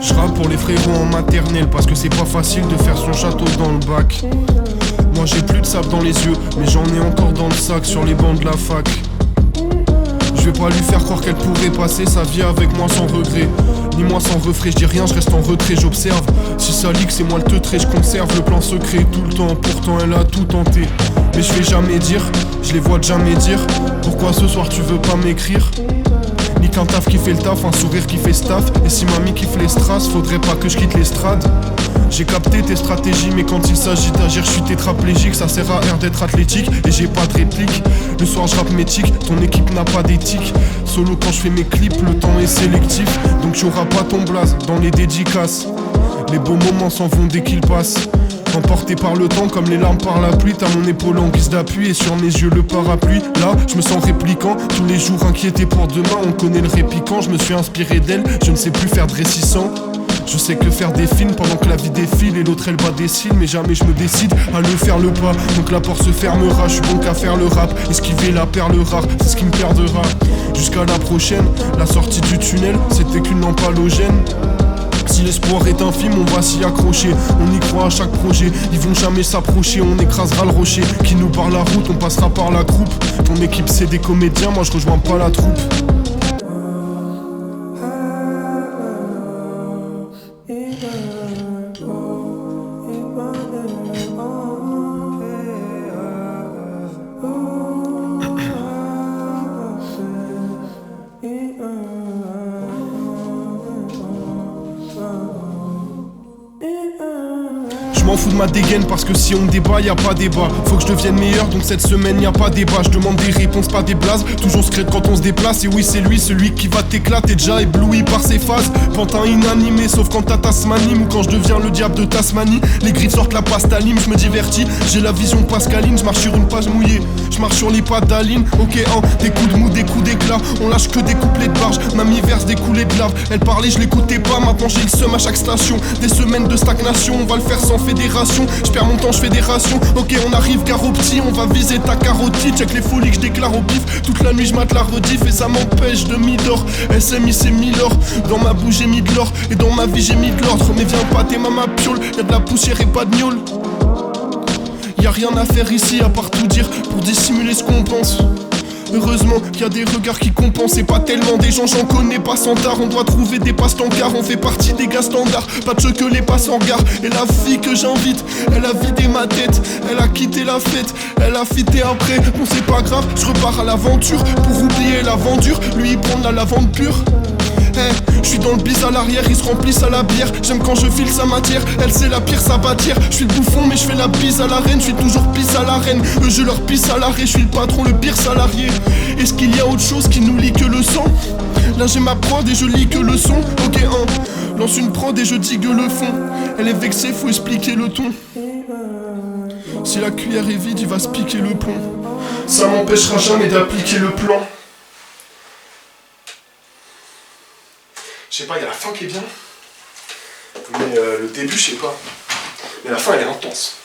Je rappe pour les frérots en maternelle parce que c'est pas facile de faire son château dans le bac. Moi j'ai plus de sable dans les yeux, mais j'en ai encore dans le sac sur les bancs de la fac. Je vais pas lui faire croire qu'elle pourrait passer sa vie avec moi sans regret, ni moi sans refrain. Je dis rien, je reste en retrait, j'observe. Si ça leak, c'est moi le teutré, je conserve le plan secret tout le temps. Pourtant elle a tout tenté, mais je vais jamais dire, je les vois jamais dire. Pourquoi ce soir tu veux pas m'écrire? Ni qu'un taf qui fait le taf, un sourire qui fait staff. Et si mamie kiffe les strass, faudrait pas que je quitte l'estrade. J'ai capté tes stratégies, mais quand il s'agit d'agir, je suis tétraplégique. Ça sert à rien d'être athlétique et j'ai pas de réplique. Le soir je rappe mes tics, ton équipe n'a pas d'éthique. Solo quand je fais mes clips, le temps est sélectif. Donc j'auras pas ton blaze dans les dédicaces. Les beaux moments s'en vont dès qu'ils passent. Emporté par le temps comme les larmes par la pluie. T'as mon épaule en guise d'appui et sur mes yeux le parapluie. Là je me sens répliquant, tous les jours inquiété pour demain. On connaît le répiquant, je me suis inspiré d'elle. Je ne sais plus faire de récissant. Je sais que faire des films pendant que la vie défile et l'autre elle bat des cils. Mais jamais je me décide à le faire le pas. Donc la porte se fermera, je suis bon qu'à faire le rap. Esquiver la perle rare, c'est ce qui me perdra. Jusqu'à la prochaine, la sortie du tunnel, c'était qu'une lampe halogène. Si l'espoir est infime, on va s'y accrocher. On y croit à chaque projet, ils vont jamais s'approcher. On écrasera le rocher, qui nous barre la route, on passera par la croupe. Ton équipe c'est des comédiens, moi je rejoins pas la troupe. Je m'en fous de ma dégaine parce que si on débat, y a pas débat. Faut que je devienne meilleur, donc cette semaine y a pas débat. Je demande des réponses, pas des blazes. Toujours secrète quand on se déplace. Et oui, c'est lui, celui qui va t'éclater. Déjà ébloui par ses phases. Pantin inanimé, sauf quand ta tasse m'anime. Ou quand je deviens le diable de Tasmanie. Les griffes sortent la pasta lime, je me divertis. J'ai la vision pascaline, je marche sur une page mouillée. Je marche sur les pattes d'Aline. Ok, des coups de mou, des coups d'éclat. On lâche que des couplets de barge. Mamie verse des coulées de lave. Elle parlait, je l'écoutais pas. Maintenant j'ai le seum à chaque station. Des semaines de stagnation, on va le faire sans fédération. Je perds mon temps, je fais des rations. Ok, on arrive gare au petit, on va viser ta carotide. Check les folies que je déclare au pif. Toute la nuit je mate la rediff et ça m'empêche de m'idore. SMI c'est Milor, dans ma bouche j'ai mis de l'or. Et dans ma vie j'ai mis de l'ordre. Mais viens pas t'es ma piole, y'a de la poussière et pas de gnôle. Y'a rien à faire ici à part tout dire pour dissimuler ce qu'on pense. Heureusement qu'il y a des regards qui compensent. Et pas tellement des gens, j'en connais pas sans tard. On doit trouver des passe-temps car on fait partie des gars standards. Pas de jeu que les passes en gare. Et la fille que j'invite, elle a vidé ma tête. Elle a quitté la fête, elle a fité après. Bon c'est pas grave, je repars à l'aventure. Pour oublier la vendure, lui il prend de la lavande pure. Je suis dans le bis à l'arrière, ils se remplissent à la bière. J'aime quand je file sa matière, elle c'est la pire sabatière. Je suis le bouffon mais je fais la bise à la reine. Je suis toujours pisse à la reine, eux je leur pisse à l'arrêt. Je suis le patron, le pire salarié. Est-ce qu'il y a autre chose qui nous lie que le sang? Là j'ai ma prod et je lis que le son. Ok, lance une prod et je digue le fond. Elle est vexée, faut expliquer le ton. Si la cuillère est vide, il va se piquer le plomb. Ça m'empêchera jamais d'appliquer le plan. Je sais pas, il y a la fin qui est bien. Mais le début, je sais pas. Mais la fin, elle est intense.